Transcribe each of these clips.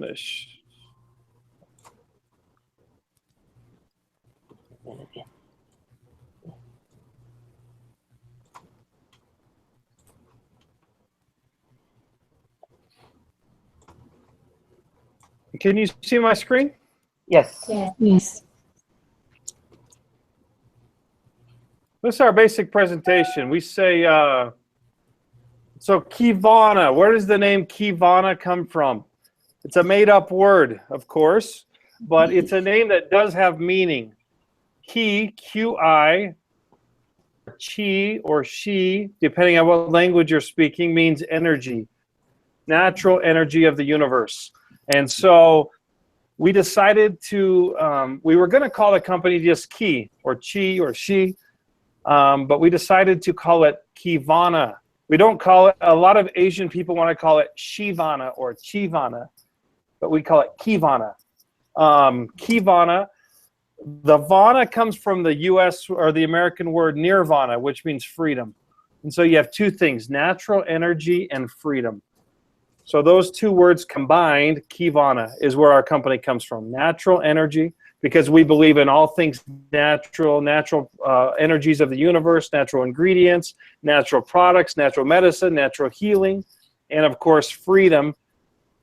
Ish. Can you see my screen? Yes. Yes. This is our basic presentation. We say, so Qivana, where does the name Qivana come from? It's a made-up word, of course, but it's a name that does have meaning. Qi, Q-I, chi or she, depending on what language you're speaking, means energy, natural energy of the universe. And so we decided to, we were going to call the company just Qi or chi or she, but we decided to call it Qivana. We don't call it, a lot of Asian people want to call it Shivana or Chivana, but we call it Qivana. Qivana, the Vana comes from the US or the American word nirvana, which means freedom. And so you have two things, natural energy and freedom. So those two words combined, Qivana, is where our company comes from. Natural energy, because we believe in all things natural energies of the universe, natural ingredients, natural products, natural medicine, natural healing, and of course freedom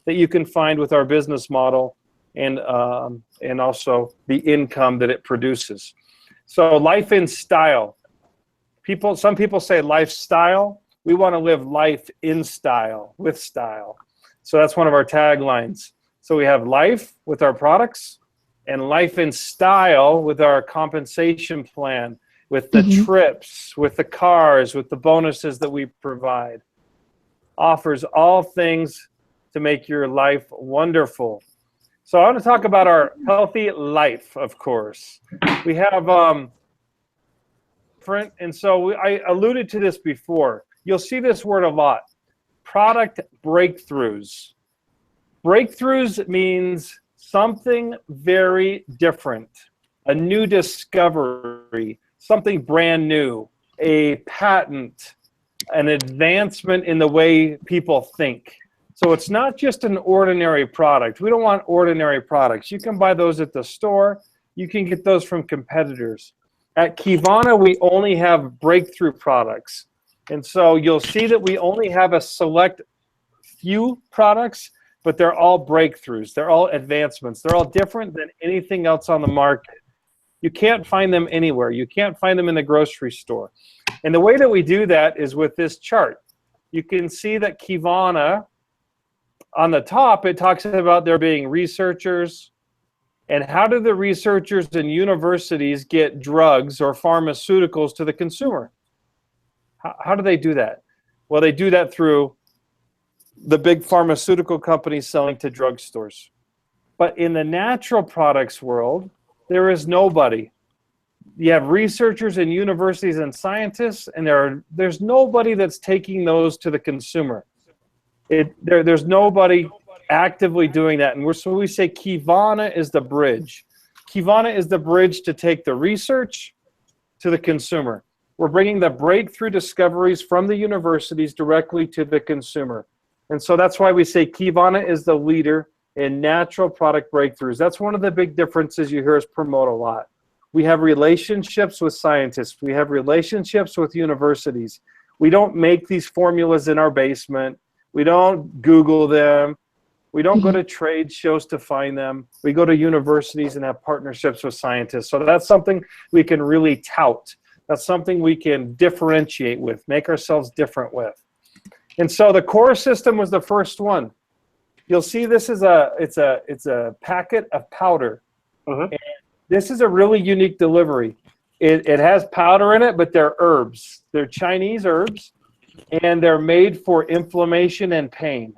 that you can find with our business model and also the income that it produces. So life in style. Some people say lifestyle. We want to live life in style, with style. So that's one of our taglines. So we have life with our products and life in style with our compensation plan, with the trips, with the cars, with the bonuses that we provide. Offers all things to make your life wonderful. So I want to talk about our healthy life, of course. We have different, and so I alluded to this before. You'll see this word a lot, product breakthroughs. Breakthroughs means something very different, a new discovery, something brand new, a patent, an advancement in the way people think. So it's not just an ordinary product. We don't want ordinary products. You can buy those at the store. You can get those from competitors. At Qivana, we only have breakthrough products. And so you'll see that we only have a select few products, but they're all breakthroughs. They're all advancements. They're all different than anything else on the market. You can't find them anywhere. You can't find them in the grocery store. And the way that we do that is with this chart. You can see that Qivana, on the top, it talks about there being researchers. And how do the researchers and universities get drugs or pharmaceuticals to the consumer? How do they do that? Well, they do that through the big pharmaceutical companies selling to drugstores. But in the natural products world, there is nobody. You have researchers and universities and scientists, and there's nobody that's taking those to the consumer. There's nobody actively doing that. And so we say Qivana is the bridge. Qivana is the bridge to take the research to the consumer. We're bringing the breakthrough discoveries from the universities directly to the consumer. And so that's why we say Qivana is the leader in natural product breakthroughs. That's one of the big differences you hear us promote a lot. We have relationships with scientists. We have relationships with universities. We don't make these formulas in our basement. We don't Google them. We don't go to trade shows to find them. We go to universities and have partnerships with scientists. So that's something we can really tout. That's something we can differentiate with, make ourselves different with. And so the core system was the first one. You'll see this is it's a packet of powder. And this is a really unique delivery. It has powder in it, but they're herbs. They're Chinese herbs, and they're made for inflammation and pain.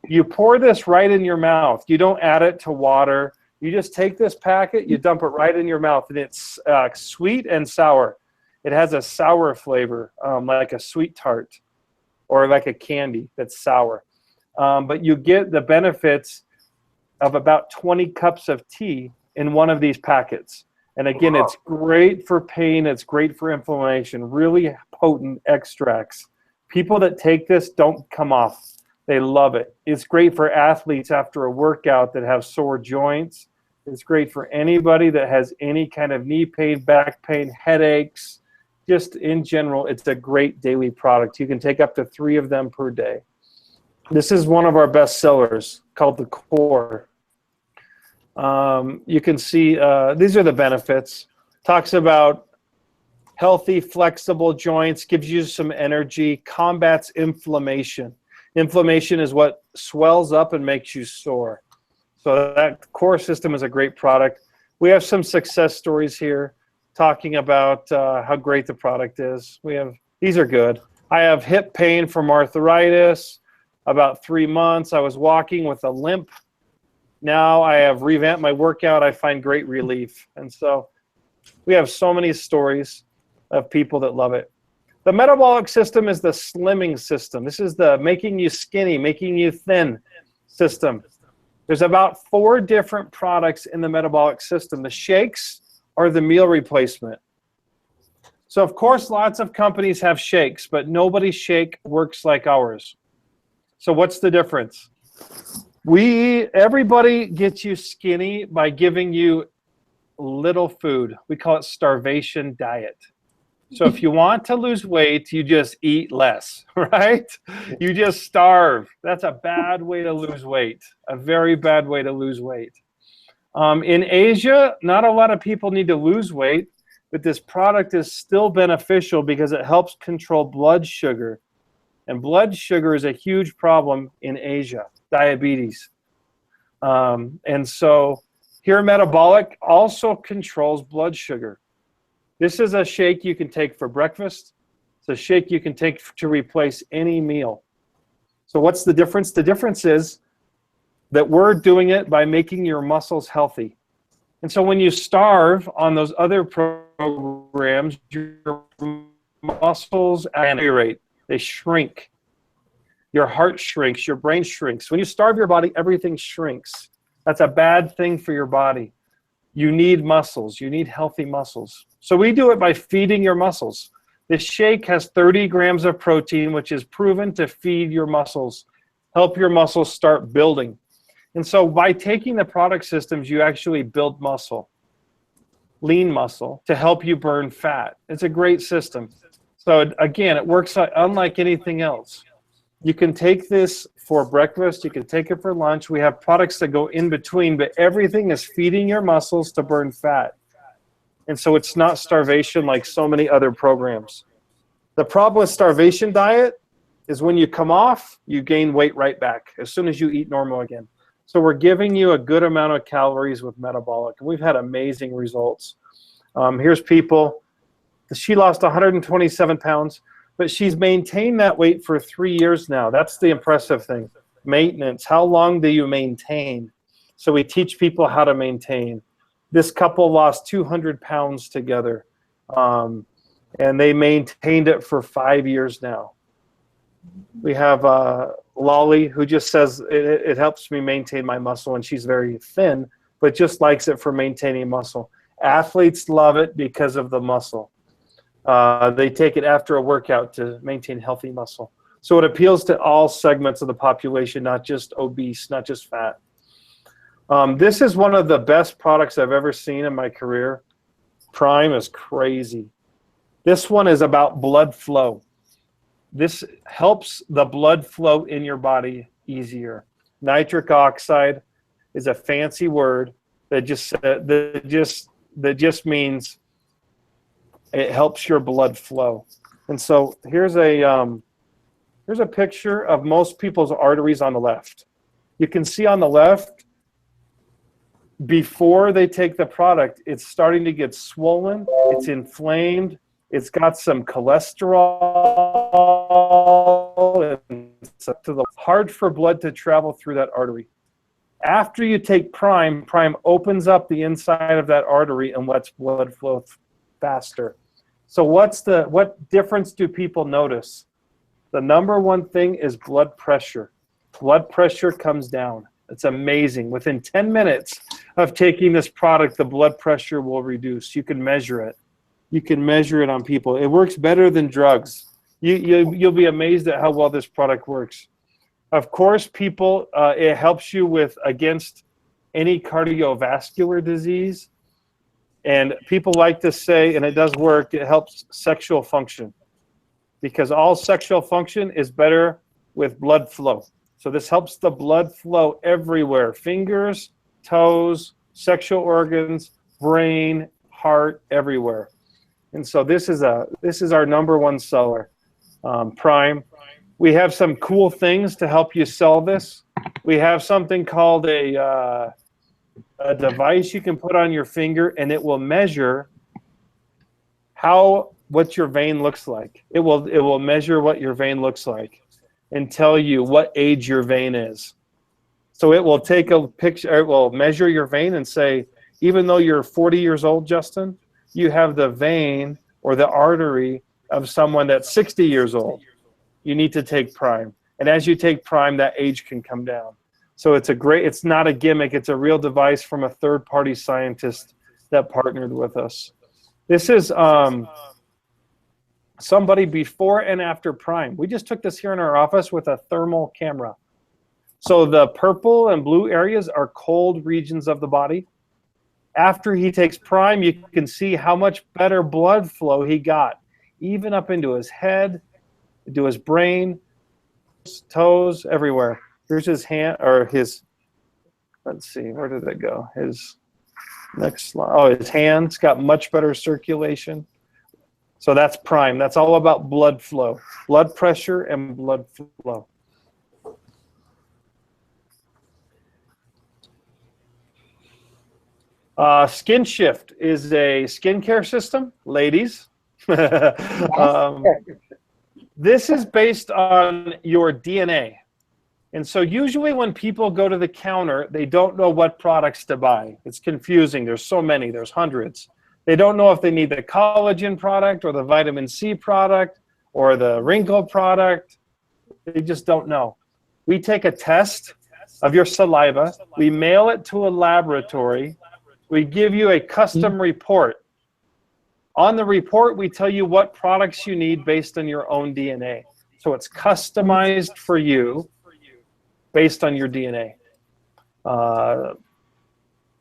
You pour this right in your mouth. You don't add it to water. You just take this packet, you dump it right in your mouth, and it's sweet and sour. It has a sour flavor, like a sweet tart or like a candy that's sour. But you get the benefits of about 20 cups of tea in one of these packets. And again, it's great for pain. It's great for inflammation, really potent extracts. People that take this don't come off. They love it. It's great for athletes after a workout that have sore joints. It's great for anybody that has any kind of knee pain, back pain, headaches. Just in general, it's a great daily product. You can take up to 3 of them per day. This is one of our best sellers called the Core. You can see these are the benefits. Talks about healthy, flexible joints, gives you some energy, combats inflammation. Inflammation is what swells up and makes you sore. So that Core system is a great product. We have some success stories here talking about how great the product is. These are good. I have hip pain from arthritis. About 3 months, I was walking with a limp. Now I have revamped my workout. I find great relief. And so we have so many stories of people that love it. The metabolic system is the slimming system. This is the making you skinny, making you thin system. There's about 4 different products in the metabolic system. The shakes are the meal replacement. So of course, lots of companies have shakes, but nobody's shake works like ours. So what's the difference? Everybody gets you skinny by giving you little food. We call it starvation diet. So if you want to lose weight, you just eat less, right? You just starve. That's a bad way to lose weight, a very bad way to lose weight. In Asia, not a lot of people need to lose weight, but this product is still beneficial because it helps control blood sugar. And blood sugar is a huge problem in Asia, diabetes. And so here, metabolic also controls blood sugar. This is a shake you can take for breakfast. It's a shake you can take to replace any meal. So what's the difference? The difference is that we're doing it by making your muscles healthy. And so when you starve on those other programs, your muscles deteriorate. They shrink. Your heart shrinks. Your brain shrinks. When you starve your body, everything shrinks. That's a bad thing for your body. You need muscles. You need healthy muscles. So we do it by feeding your muscles. This shake has 30 grams of protein, which is proven to feed your muscles, help your muscles start building. And so by taking the product systems, you actually build muscle, lean muscle, to help you burn fat. It's a great system. So again, it works unlike anything else. You can take this for breakfast. You can take it for lunch. We have products that go in between, but everything is feeding your muscles to burn fat. And so it's not starvation like so many other programs. The problem with starvation diet is when you come off, you gain weight right back as soon as you eat normal again. So we're giving you a good amount of calories with metabolic. And we've had amazing results. Here's people. She lost 127 pounds. But she's maintained that weight for 3 years now. That's the impressive thing. Maintenance. How long do you maintain? So we teach people how to maintain. This couple lost 200 pounds together, and they maintained it for 5 years now. We have Lolly, who just says, it helps me maintain my muscle, and she's very thin, but just likes it for maintaining muscle. Athletes love it because of the muscle. They take it after a workout to maintain healthy muscle. So it appeals to all segments of the population, not just obese, not just fat. This is one of the best products I've ever seen in my career. Prime is crazy. This one is about blood flow. This helps the blood flow in your body easier. Nitric oxide is a fancy word that just means it helps your blood flow. And so here's a picture of most people's arteries on the left. You can see on the left, before they take the product, it's starting to get swollen, it's inflamed, it's got some cholesterol, and it's hard for blood to travel through that artery. After you take Prime, Prime opens up the inside of that artery and lets blood flow faster. So what difference do people notice? The number one thing is blood pressure. Blood pressure comes down. It's amazing. Within 10 minutes of taking this product, the blood pressure will reduce. You can measure it. You can measure it on people. It works better than drugs. You'll be amazed at how well this product works. Of course, people, it helps you with against any cardiovascular disease. And people like to say, and it does work, it helps sexual function, because all sexual function is better with blood flow. So this helps the blood flow everywhere, fingers, toes, sexual organs, brain, heart, everywhere. And so this is our #1 seller, Prime. We have some cool things to help you sell this. We have something called a device you can put on your finger, and it will measure what your vein looks like. It will measure what your vein looks like and tell you what age your vein is. So it will take a picture, it will measure your vein and say, even though you're 40 years old, Justin, you have the vein or the artery of someone that's 60 years old. You need to take Prime. And as you take Prime, that age can come down. So it's not a gimmick, it's a real device from a third-party scientist that partnered with us. This is somebody before and after Prime. We just took this here in our office with a thermal camera. So the purple and blue areas are cold regions of the body. After he takes Prime, you can see how much better blood flow he got, even up into his head, into his brain, his toes, everywhere. Here's his hand, or his, let's see, where did it go? His next slide. Oh, his hands got much better circulation. So that's Prime. That's all about blood flow, blood pressure and blood flow. Skin Shift is a skincare system, ladies. This is based on your DNA. And so usually when people go to the counter, they don't know what products to buy. It's confusing. There's so many. There's hundreds. They don't know if they need the collagen product or the vitamin C product or the wrinkle product. They just don't know. We take a test of your saliva. We mail it to a laboratory. We give you a custom report. On the report, we tell you what products you need based on your own DNA. So it's customized for you based on your DNA.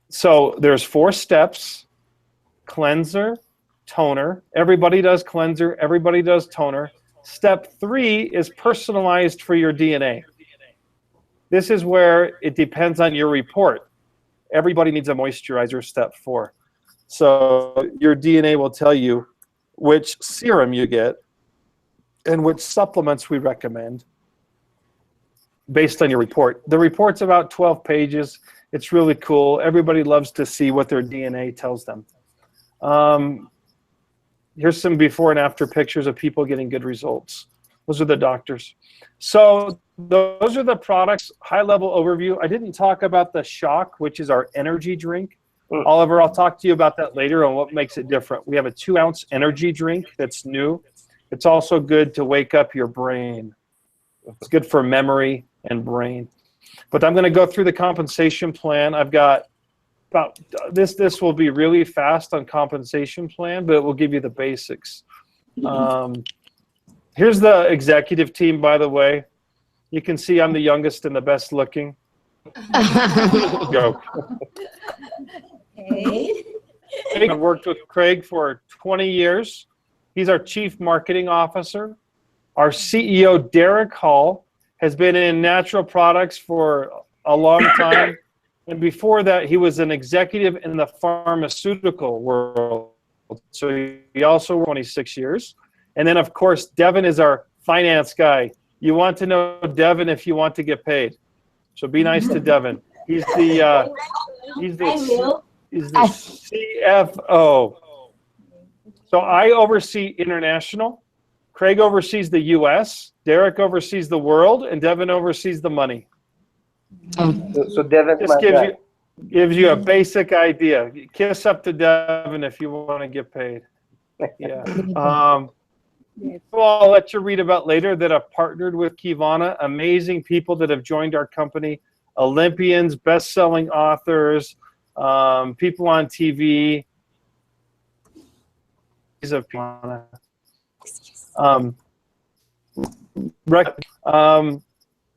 So there's 4 steps: cleanser, toner. Everybody does cleanser. Everybody does toner. Step 3 is personalized for your DNA. This is where it depends on your report. Everybody needs a moisturizer, step 4. So your DNA will tell you which serum you get and which supplements we recommend based on your report. The report's about 12 pages. It's really cool. Everybody loves to see what their DNA tells them. Here's some before and after pictures of people getting good results. Those are the doctors. So those are the products, high-level overview. I didn't talk about the Shock, which is our energy drink. Oliver, I'll talk to you about that later on what makes it different. We have a 2-ounce energy drink that's new. It's also good to wake up your brain. It's good for memory and brain. But I'm going to go through the compensation plan. I've got about this will be really fast on compensation plan, but it will give you the basics. Here's the executive team, by the way. You can see I'm the youngest and the best looking. Joke. Okay. I've worked with Craig for 20 years. He's our Chief Marketing Officer. Our CEO, Derek Hall, has been in natural products for a long time. And before that, he was an executive in the pharmaceutical world. So he also worked 26 years. And then, of course, Devin is our finance guy. You want to know Devin if you want to get paid. So be nice to Devin. He's the CFO. So I oversee international. Craig oversees the U.S. Derek oversees the world, and Devin oversees the money. So Devin Just gives you a basic idea. Kiss up to Devin if you want to get paid. Yeah. Well, I'll let you read about later that I've partnered with Qivana. Amazing people that have joined our company. Olympians, best-selling authors, people on TV.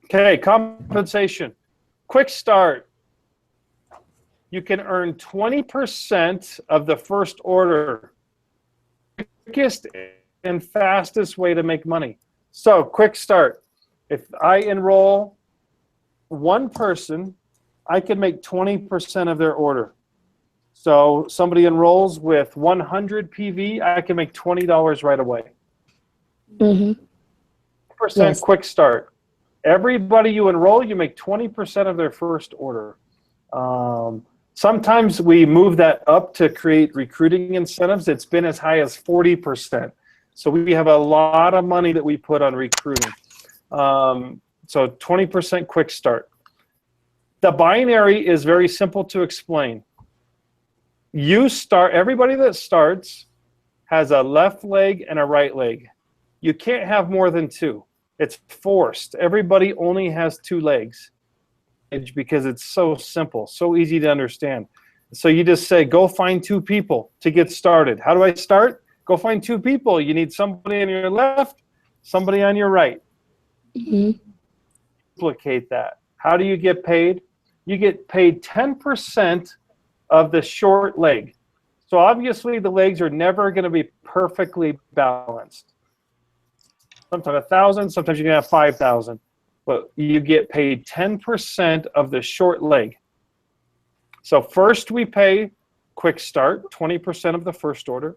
Okay, compensation. Quick start. You can earn 20% of the first order. Quickest and fastest way to make money. So, quick start. If I enroll one person, I can make 20% of their order. So, somebody enrolls with 100 PV, I can make $20 right away. Mm-hmm. Yes. Quick start. Everybody you enroll, you make 20% of their first order. Sometimes we move that up to create recruiting incentives. It's been as high as 40%. So we have a lot of money that we put on recruiting. So 20% quick start. The binary is very simple to explain. Everybody that starts has a left leg and a right leg. You can't have more than two. It's forced. Everybody only has two legs because it's so simple, so easy to understand. So you just say, go find two people to get started. How do I start? Go find two people. You need somebody on your left, somebody on your right. Mm-hmm. Duplicate that. How do you get paid? You get paid 10% of the short leg. So obviously the legs are never going to be perfectly balanced. Sometimes 1,000, sometimes you can have 5,000. But you get paid 10% of the short leg. So first we pay quick start, 20% of the first order.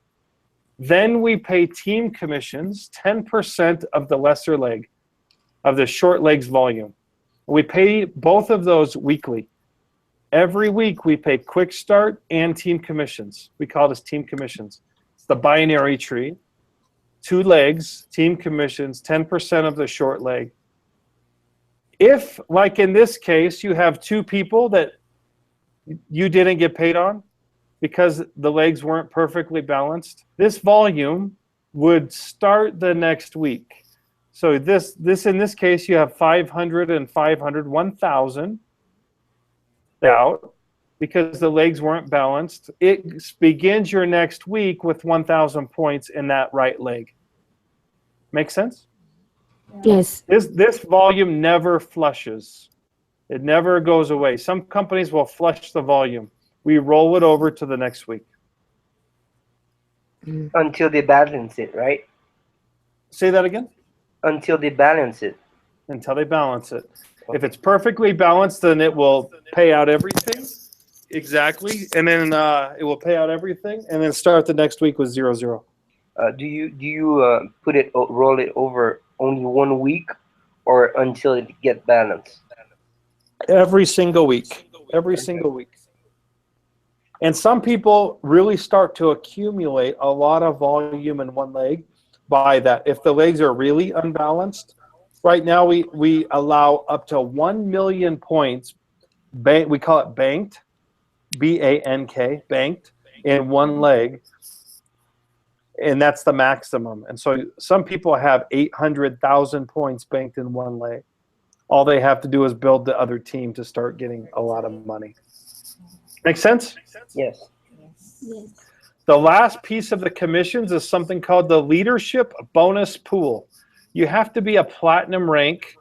Then we pay team commissions, 10% of the lesser leg, of the short leg's volume. We pay both of those weekly. Every week we pay quick start and team commissions. We call this team commissions. It's the binary tree. Two legs, team commissions, 10% of the short leg. If, like in this case, you have two people that you didn't get paid on because the legs weren't perfectly balanced, this volume would start the next week. So this in this case, you have 500 and 500, 1,000 out because the legs weren't balanced. It begins your next week with 1,000 points in that right leg. Make sense? Yes. This volume never flushes. It never goes away. Some companies will flush the volume. We roll it over to the next week. Until they balance it, right? Say that again? Until they balance it. Until they balance it. Okay. If it's perfectly balanced, then it will pay out everything. Exactly. And then it will pay out everything and then start the next week with 0-0. Do you roll it over only 1 week or until it gets balanced? Every single week. Every single week. And some people really start to accumulate a lot of volume in one leg by that. If the legs are really unbalanced, right now we allow up to 1 million points. We call it banked, B-A-N-K, banked in one leg. And that's the maximum. And so some people have 800,000 points banked in one leg. All they have to do is build the other team to start getting a lot of money. Make sense? Yes. Yes. The last piece of the commissions is something called the leadership bonus pool. You have to be a platinum rank,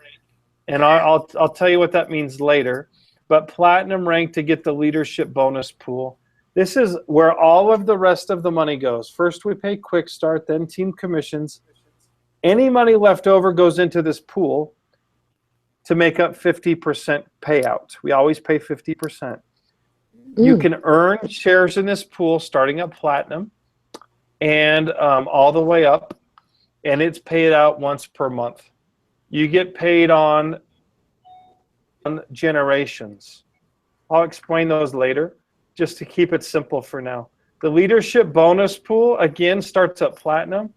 and I'll tell you what that means later. But platinum rank to get the leadership bonus pool. This is where all of the rest of the money goes. First we pay quick start, then team commissions. Any money left over goes into this pool to make up 50% payout. We always pay 50%. You can earn shares in this pool starting at platinum and all the way up, and it's paid out once per month. You get paid on generations. I'll explain those later, just to keep it simple for now. The leadership bonus pool, again, starts at platinum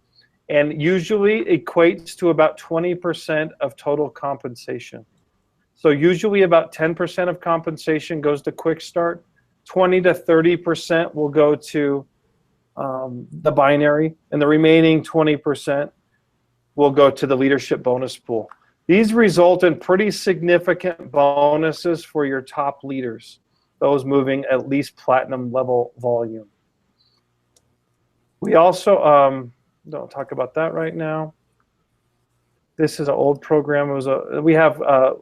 and usually equates to about 20% of total compensation. So usually about 10% of compensation goes to quick start, 20 to 30% will go to the binary, and the remaining 20% will go to the leadership bonus pool. These result in pretty significant bonuses for your top leaders, those moving at least platinum level volume. We also, don't talk about that right now. This is an old program. It was we have,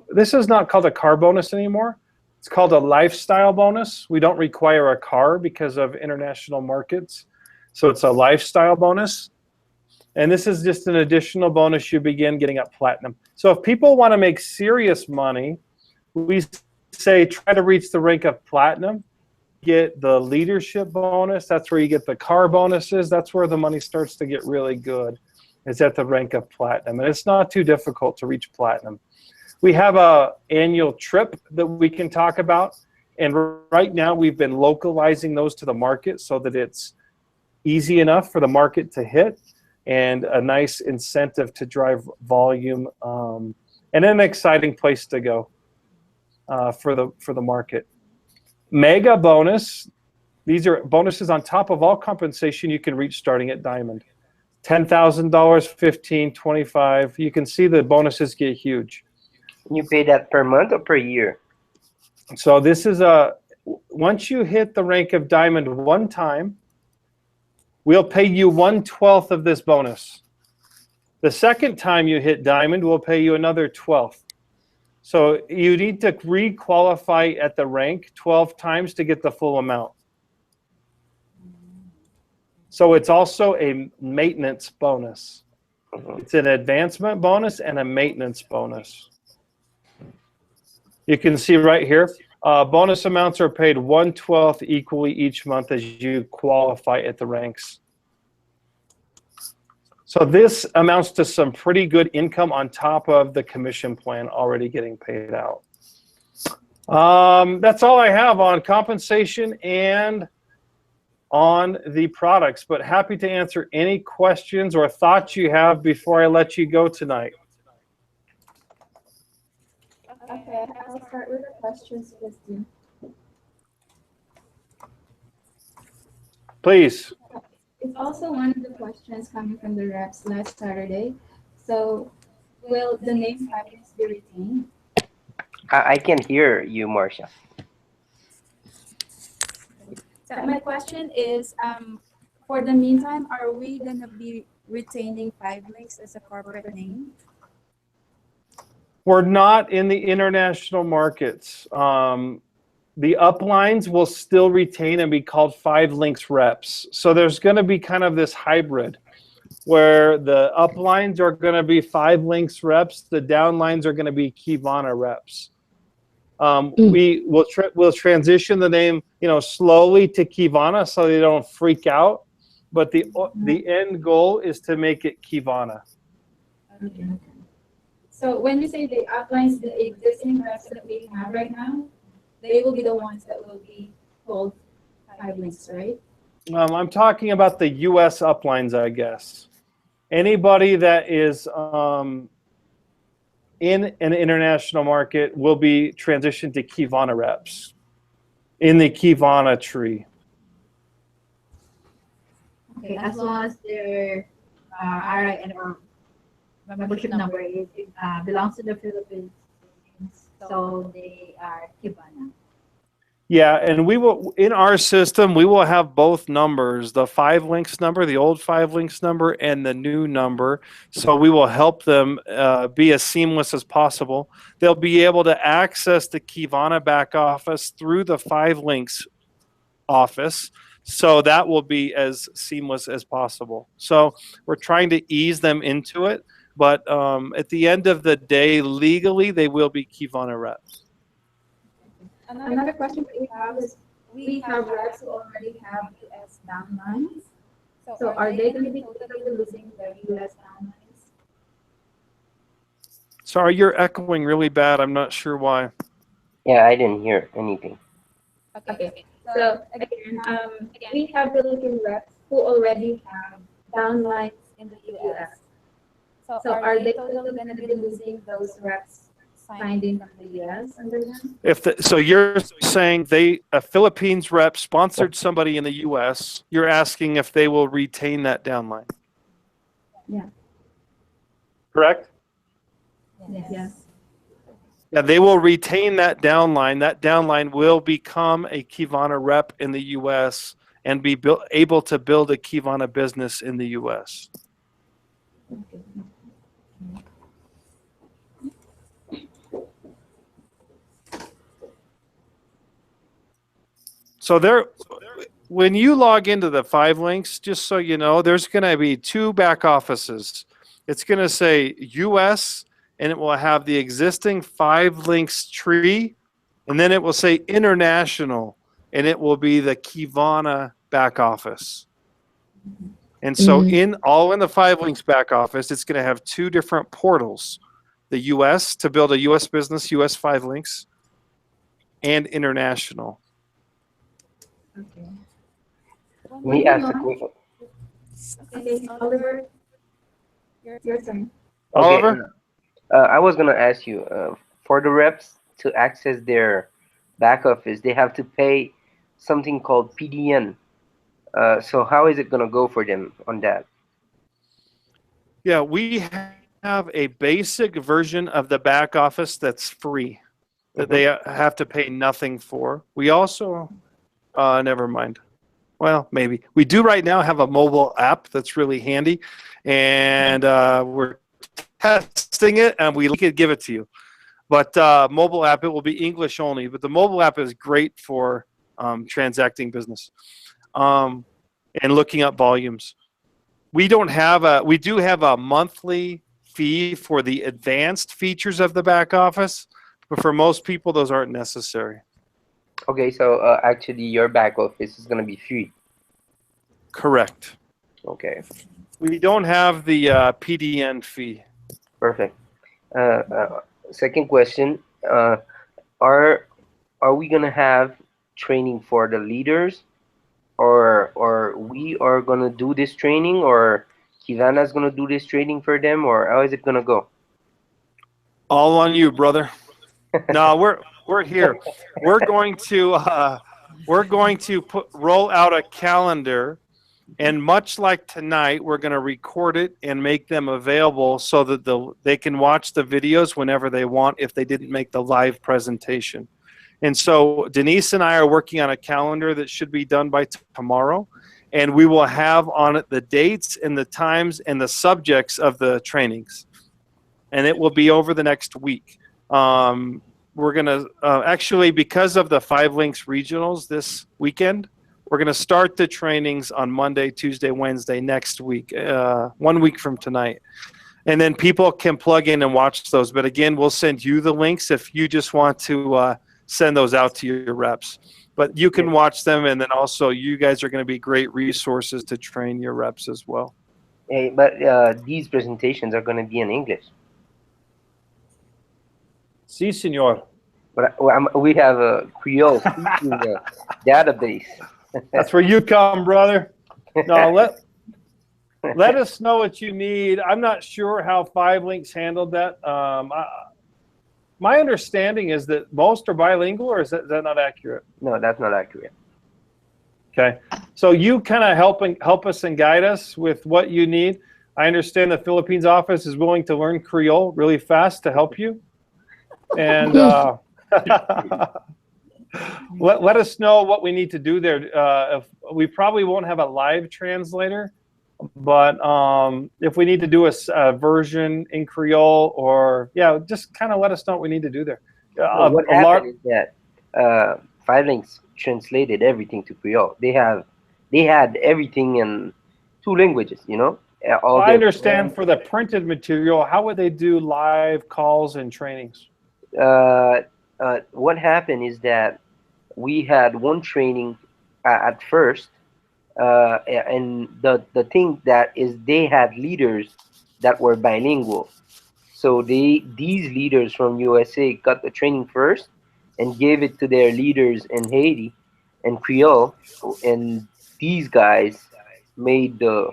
this is not called a car bonus anymore. It's called a lifestyle bonus. We don't require a car because of international markets. So it's a lifestyle bonus. And this is just an additional bonus you begin getting at platinum. So if people want to make serious money, we say try to reach the rank of platinum, get the leadership bonus. That's where you get the car bonuses. That's where the money starts to get really good. It's at the rank of platinum. And it's not too difficult to reach platinum. We have a annual trip that we can talk about. And right now we've been localizing those to the market so that it's easy enough for the market to hit and a nice incentive to drive volume and an exciting place to go for the market. Mega bonus, these are bonuses on top of all compensation you can reach starting at Diamond. $10,000, $15,000, $25,000. You can see the bonuses get huge. You pay that per month or per year? So this is once you hit the rank of Diamond one time, we'll pay you 1/12 of this bonus. The second time you hit Diamond, we'll pay you another 12th. So you need to re-qualify at the rank 12 times to get the full amount. So it's also a maintenance bonus. It's an advancement bonus and a maintenance bonus. You can see right here, bonus amounts are paid 1/12 equally each month as you qualify at the ranks. So this amounts to some pretty good income on top of the commission plan already getting paid out. That's all I have on compensation and on the products, but happy to answer any questions or thoughts you have before I let you go tonight. Okay, I'll start with the questions, Christine. Please. It's also one of the questions coming from the reps last Saturday. So, will the name families be retained? I can hear you, Marcia. So my question is, for the meantime, are we gonna be retaining 5 Links as a corporate name? We're not in the international markets. The uplines will still retain and be called 5 Links reps. So there's going to be kind of this hybrid where the uplines are going to be 5 Links reps, the downlines are going to be Qivana reps. We'll transition the name, slowly to Qivana so they don't freak out. But the end goal is to make it Qivana. Okay. So when you say the uplines, the existing reps that we have right now, they will be the ones that will be called 5 Links, right? I'm talking about the U.S. uplines, I guess. Anybody that is in an international market will be transitioned to Qivana reps in the Qivana tree. Okay, as long as their RIN or membership number belongs to the Philippines, so they are Qivana. Yeah, and we will, in our system, we will have both numbers, the 5 Links number, the old 5 Links number, and the new number. So we will help them be as seamless as possible. They'll be able to access the Qivana back office through the 5 Links office. So that will be as seamless as possible. So we're trying to ease them into it. But at the end of the day, legally, they will be Qivana reps. Another question that we have is, we have reps who already have US downlines. So are they going to be totally losing their US downlines? Sorry, you're echoing really bad. I'm not sure why. Yeah, I didn't hear anything. Okay. So again, we have Philippine reps who already have downlines in the US. So are they totally going to be losing those reps signed in from the US under them? So you're saying a Philippines rep sponsored somebody in the US. You're asking if they will retain that downline. Yeah. Correct? Yes. Yeah, they will retain that downline. That downline will become a Qivana rep in the US and be able to build a Qivana business in the US. Okay. So there, when you log into the 5 links, just so you know, there's going to be 2 back offices. It's going to say US, and it will have the existing 5 links tree, and then it will say international, and it will be the Qivana back office. And so in the 5 links back office, it's going to have 2 different portals: the US to build a US business, US 5 links, and international. Okay. Let me ask a question. Okay, Oliver, your turn. Oliver? I was gonna ask you, for the reps to access their back office, they have to pay something called PDN. So how is it gonna go for them on that? Yeah, we have a basic version of the back office that's free, that they have to pay nothing for. We also, never mind. Well, maybe. We do right now have a mobile app that's really handy, and we're testing it, and we could give it to you. But mobile app, it will be English only, but the mobile app is great for transacting business and looking up volumes. We do have a monthly fee for the advanced features of the back office, but for most people, those aren't necessary. Okay, so actually your back office is gonna be free. Correct. Okay, We don't have the PDN fee. perfect. Second question, are we gonna have training for the leaders, or we are gonna do this training, or Qivana's gonna do this training for them, or how is it gonna go? All on you, brother. No, we're here. We're going to roll out a calendar, and much like tonight, we're going to record it and make them available so that they can watch the videos whenever they want if they didn't make the live presentation. And so Denise and I are working on a calendar that should be done by tomorrow, and we will have on it the dates and the times and the subjects of the trainings. And it will be over the next week. We're going to, actually, because of the 5 links regionals this weekend, we're going to start the trainings on Monday, Tuesday, Wednesday next week, 1 week from tonight. And then people can plug in and watch those. But again, we'll send you the links if you just want to send those out to your reps. But you can watch them, and then also you guys are going to be great resources to train your reps as well. Hey, but these presentations are gonna be in English. Si, senor. But we have a Creole speaking database. That's where you come, brother. No, let us know what you need. I'm not sure how 5 links handled that. My understanding is that most are bilingual, or is that not accurate? No, that's not accurate. Okay, so you kind of help us and guide us with what you need. I understand the Philippines office is willing to learn Creole really fast to help you, and let us know what we need to do there. If we probably won't have a live translator, but if we need to do a version in Creole, or just kind of let us know what we need to do there. What happened is that 5 links translated everything to Creole. They had everything in 2 languages, you know. I understand for the printed material, how would they do live calls and trainings? What happened is that we had one training at first, and the thing that is they had leaders that were bilingual. So these leaders from USA got the training first and gave it to their leaders in Haiti and Creole, and these guys made the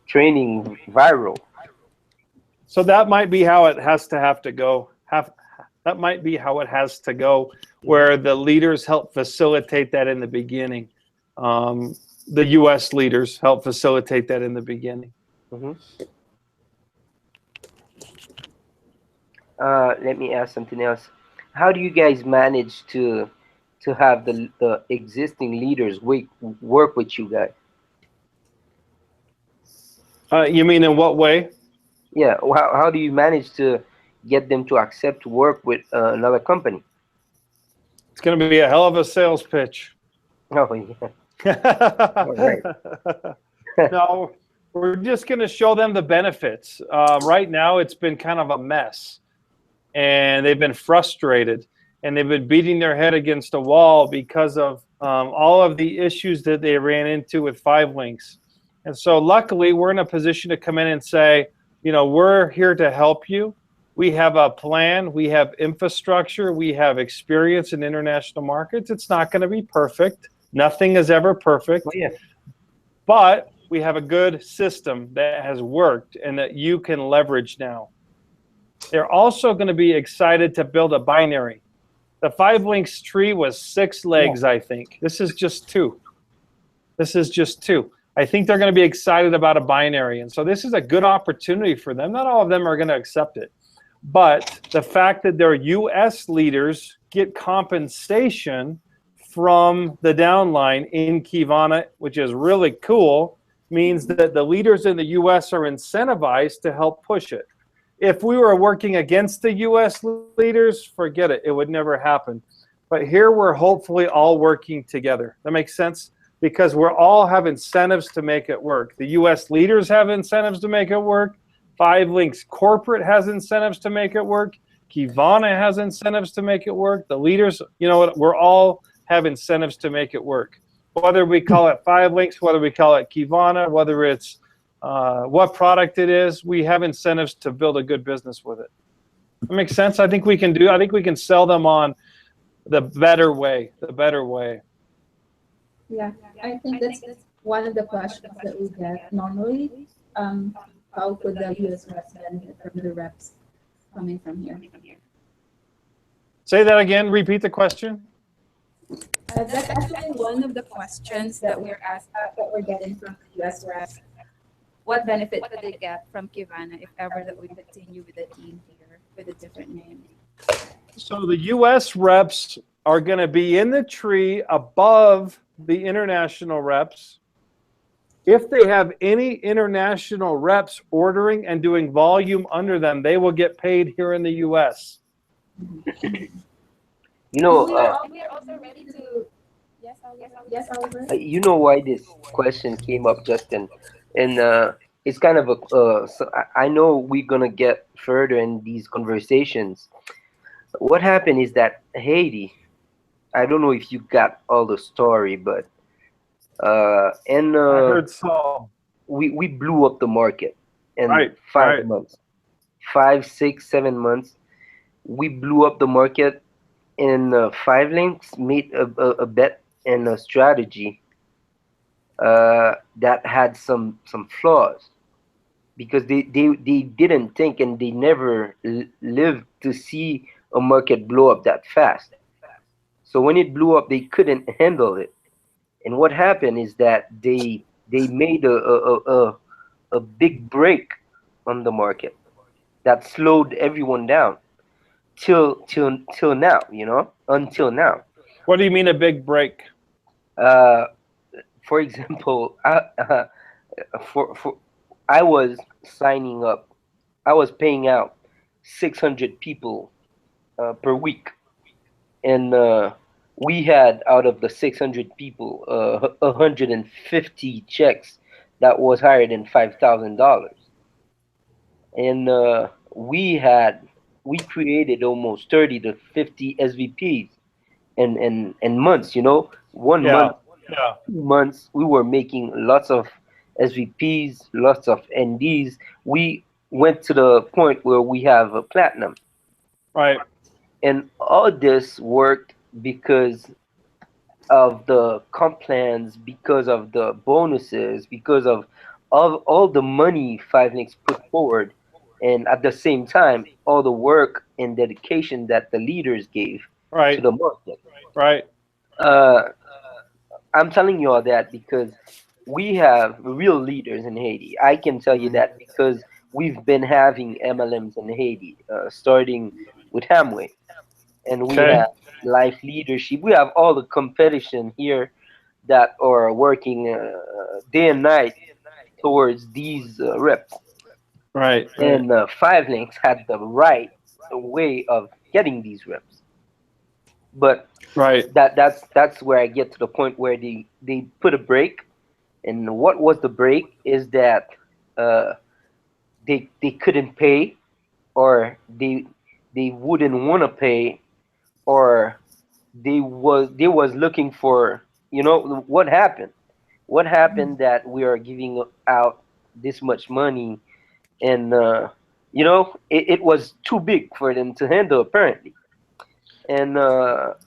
training viral. So that might be how it has to go. That might be how it has to go, where the leaders help facilitate that in the beginning. The U.S. leaders help facilitate that in the beginning. Let me ask something else. How do you guys manage to have the existing leaders work with you guys? You mean in what way? Yeah, how do you manage to get them to accept to work with another company? It's going to be a hell of a sales pitch. Oh yeah. All right. No, we're just going to show them the benefits. Right now, it's been kind of a mess, and they've been frustrated, and they've been beating their head against a wall because of all of the issues that they ran into with 5 links. And so, luckily, we're in a position to come in and say, you know, we're here to help you. We have a plan. We have infrastructure. We have experience in international markets. It's not going to be perfect. Nothing is ever perfect. Oh yeah. But we have a good system that has worked and that you can leverage now. They're also going to be excited to build a binary. The 5 links tree was 6 legs, I think. This is just 2. This is just 2. I think they're going to be excited about a binary. And so this is a good opportunity for them. Not all of them are going to accept it. But the fact that their US leaders get compensation from the downline in Qivana, which is really cool, means that the leaders in the US are incentivized to help push it. If we were working against the US leaders, forget it. It would never happen. But here we're hopefully all working together. That makes sense? Because we're all have incentives to make it work. The US leaders have incentives to make it work. 5links corporate has incentives to make it work. Qivana has incentives to make it work. The leaders, you know what, we're all have incentives to make it work. Whether we call it 5links, whether we call it Qivana, whether it's what product it is, we have incentives to build a good business with it. That makes sense? I think we can sell them on the better way, Yeah, I think that's one of the questions that we get normally. How could the US reps benefit from the reps coming from here? Say that again, repeat the question. That's actually one of the questions that we're asked, that we're getting from the US reps. What benefit could they get from Qivana if ever that we continue with the team here with a different name? So the US reps are going to be in the tree above the international reps. If they have any international reps ordering and doing volume under them, they will get paid here in the US. You know, We are also ready to. Yes, Oliver. you know why this question came up, Justin, and it's kind of a. So I know we're gonna get further in these conversations. What happened is that Haiti. I don't know if you got all the story, but and I heard so. we blew up the market in Right, 5 months, 5, 6, 7 months. We blew up the market, and 5links made a bet and a strategy that had some flaws because they didn't think and they never lived to see a market blow up that fast. So when it blew up, they couldn't handle it. And what happened is that they made a big break on the market that slowed everyone down till now, until now. What do you mean a big break? Uh, for example, for I was signing up, I was paying out 600 people per week, and we had out of the 600 people 150 checks that was higher than $5,000, and we created almost 30 to 50 SVPs in months. One Yeah, month, yeah, 2 months, we were making lots of SVPs, lots of NDs. We went to the point where we have a platinum, right. and all this worked because of the comp plans, because of the bonuses, because of all the money 5links put forward, and at the same time, all the work and dedication that the leaders gave to Right, the market. right. Uh, I'm telling you all that because we have real leaders in Haiti. I can tell you that because we've been having MLMs in Haiti, starting with Hamway, and we Okay. have life leadership. We have all the competition here that are working day and night towards these reps. Right, right. And 5links had the right way of getting these reps. But Right. that's where I get to the point where they put a break. And what was the break is that uh, they couldn't pay, or they wouldn't want to pay, or they was looking for, what happened. What happened that we are giving out this much money, and it was too big for them to handle apparently. And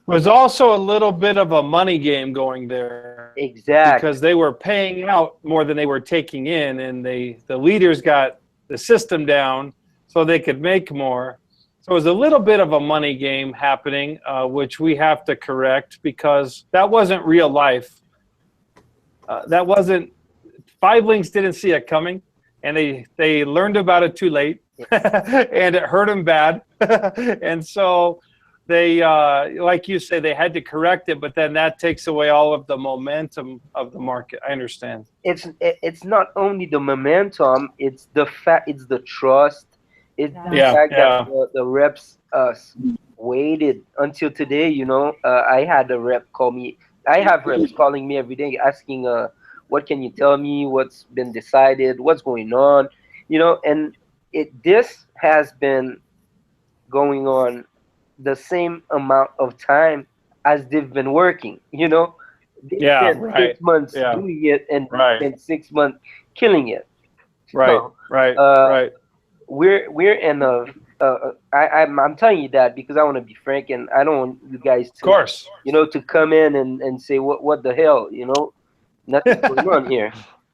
Was also a little bit of a money game going there because exactly. they were paying out more than they were taking in, and the leaders got the system down so they could make more. So it was a little bit of a money game happening, which we have to correct because that wasn't real life. That wasn't, Five Links didn't see it coming, and they learned about it too late, and it hurt them bad, and so they, like you say, they had to correct it, but then that takes away all of the momentum of the market. I understand. It's not only the momentum, it's the trust, it's the Yeah, fact that yeah. the reps waited until today. I had a rep call me. I have reps calling me every day asking, what can you tell me, what's been decided, what's going on, and this has been going on the same amount of time as they've been working. They Yeah, spent right. 6 months Yeah, doing it, and we right, spent 6 months killing it. right, So right, uh, right. we're in a I'm telling you that because I want to be frank, and I don't want you guys Of to course. to come in and say what the hell, nothing's going on here.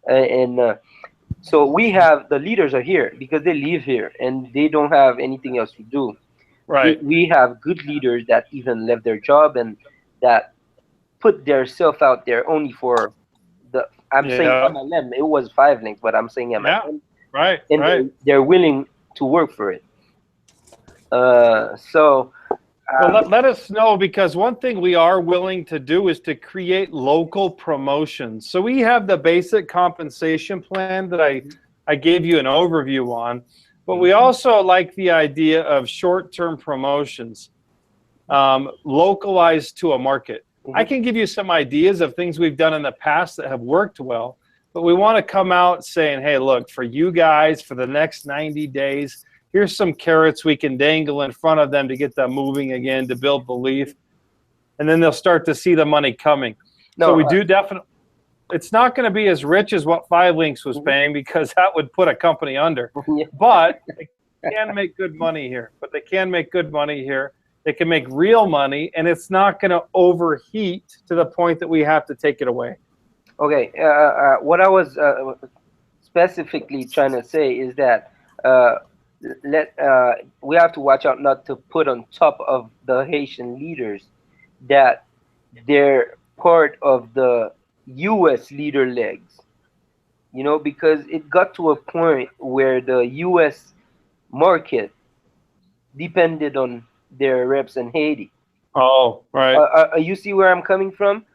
And so we have the leaders are here because they live here and they don't have anything else to do. Right. We have good leaders that even left their job and that put their self out there only for the. I'm saying Yeah. MLM. It was 5 links, but I'm saying Yeah. MLM, Right. and Right. they're willing to work for it. So Well, let us know, because one thing we are willing to do is to create local promotions. So we have the basic compensation plan that I gave you an overview on, but we also like the idea of short-term promotions, localized to a market. I mhm. can give you some ideas of things we've done in the past that have worked well, but we want to come out saying, hey, look, for you guys, for the next 90 days, here's some carrots we can dangle in front of them to get them moving again, to build belief. And then they'll start to see the money coming. So No, we do definitely, it's not going to be as rich as what Five Links was mhm. paying, because that would put a company under. Yeah. But they can make good money here. They can make real money, and it's not going to overheat to the point that we have to take it away. Okay. What I was specifically trying to say is that uh, let we have to watch out not to put on top of the Haitian leaders that they're part of the U.S. leader legs. Because it got to a point where the U.S. market depended on their reps in Haiti. Oh, right. You see where I'm coming from?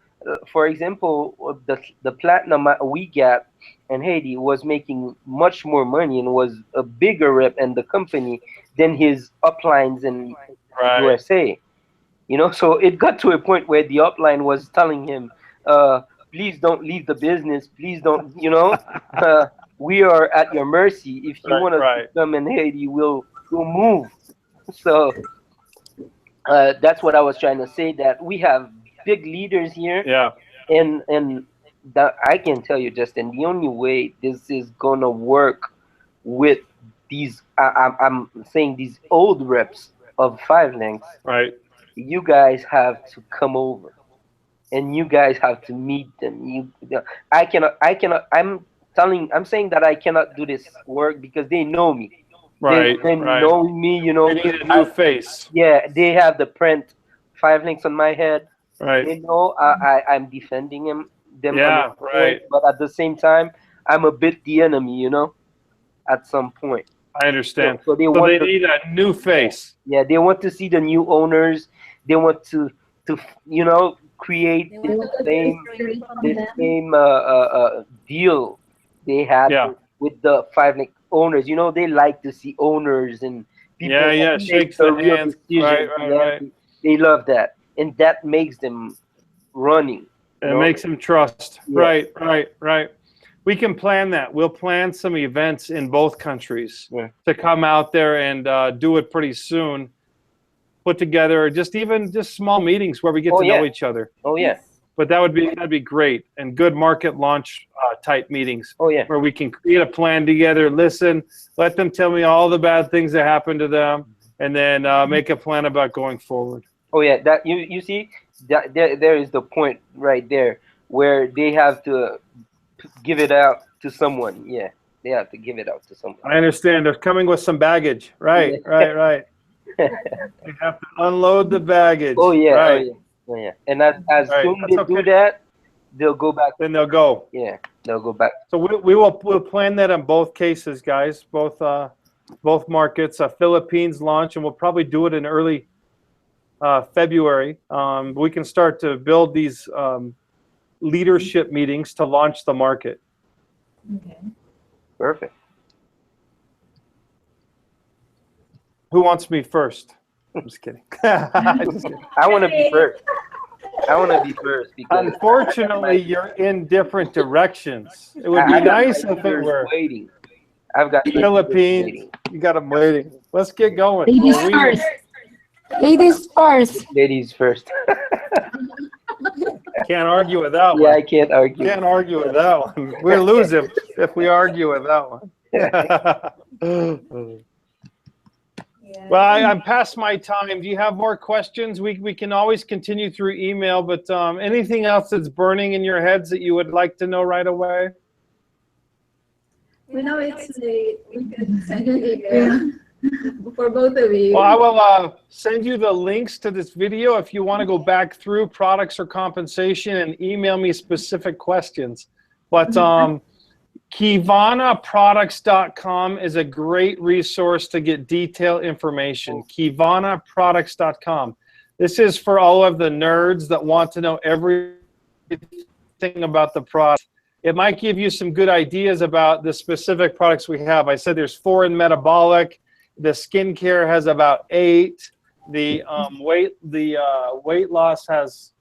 For example, the platinum we got in Haiti was making much more money and was a bigger rep in the company than his uplines in Right. USA. So it got to a point where the upline was telling him, uh, please don't leave the business. Please don't, uh, we are at your mercy. If you Right. want us to Right. come in Haiti, we'll move. So that's what I was trying to say. That we have big leaders here, Yeah. and that I can tell you, Justin, the only way this is gonna work with these, I'm saying these old reps of 5 links. Right. You guys have to come over, and you guys have to meet them. I cannot. I'm saying that I cannot do this work because they know me. They've Right. been Right. knowing me. They need a new face. Yeah, they have the print 5 links on my head. Right. They know I'm defending them on Yeah. their point, Right. but at the same time, I'm a bit the enemy, at some point. I So, understand. so they So want they to, need a new face. yeah, they want to see the new owners. They want to create They this want to same history from this them. same deal they had Yeah. with the 5 link owners. They like to see owners and Yeah. people that Yeah. take Shakes the the real hands. Right. decisions. Right. Yeah, Right. they love that. and that makes them running. It makes them trust. Yeah. Right. We can plan that. We'll plan some events in both countries to come out there and do it pretty soon. Put together just small meetings where we get to know each other. Oh yeah. But that'd be great, and good market launch type meetings. Oh yeah. Where we can create a plan together, listen, let them tell me all the bad things that happened to them, and then make a plan about going forward. Oh yeah. That you see that there is the point right there where they have to give it out to someone. Yeah, they have to give it out to someone. I understand. They're coming with some baggage. Right. They have to unload the baggage. Oh yeah. Right. Oh yeah. And as soon as they do that, they'll go back. Then they'll go. Yeah, they'll go back. So we'll plan that in both cases, guys. Both markets. Philippines launch, and we'll probably do it in early February. We can start to build these leadership meetings to launch the market. Okay. Perfect. Who wants me first? I'm just kidding. I want to be first. I want to be first because unfortunately you're in different directions. It would be nice if it were waiting. I've got Philippines. waiting. You got them waiting. Let's get going. Ladies first. Ladies first. Ladies first. Can't argue with that one. Yeah, I can't argue. Can't argue with that one. We'll lose if we argue with that one. Well, I'm past my time. Do you have more questions? We can always continue through email, but anything else that's burning in your heads that you would like to know right away? We know it's late. We can send an email for both of you. Well, I will send you the links to this video if you want to go back through products or compensation and email me specific questions. But QivanaProducts.com is a great resource to get detailed information. QivanaProducts.com. This is for all of the nerds that want to know everything about the product. It might give you some good ideas about the specific products we have. I said there's 4 in metabolic. The skincare has about 8. The weight loss has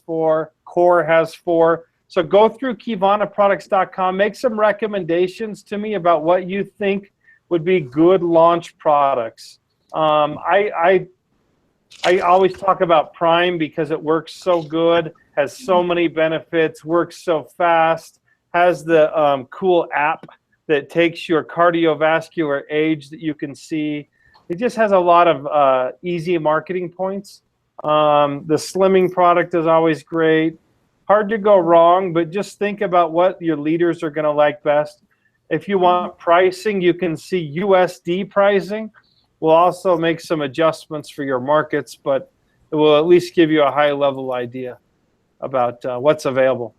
4. Core has 4. So go through QivanaProducts.com. Make some recommendations to me about what you think would be good launch products. I always talk about Prime because it works so good, has so many benefits, works so fast, has the cool app that takes your cardiovascular age that you can see. It just has a lot of easy marketing points. The slimming product is always great. Hard to go wrong, but just think about what your leaders are going to like best. If you want pricing, you can see USD pricing. We'll also make some adjustments for your markets, but it will at least give you a high-level idea about what's available.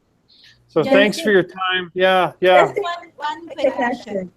So thanks for your time. Yeah. Just one quick question.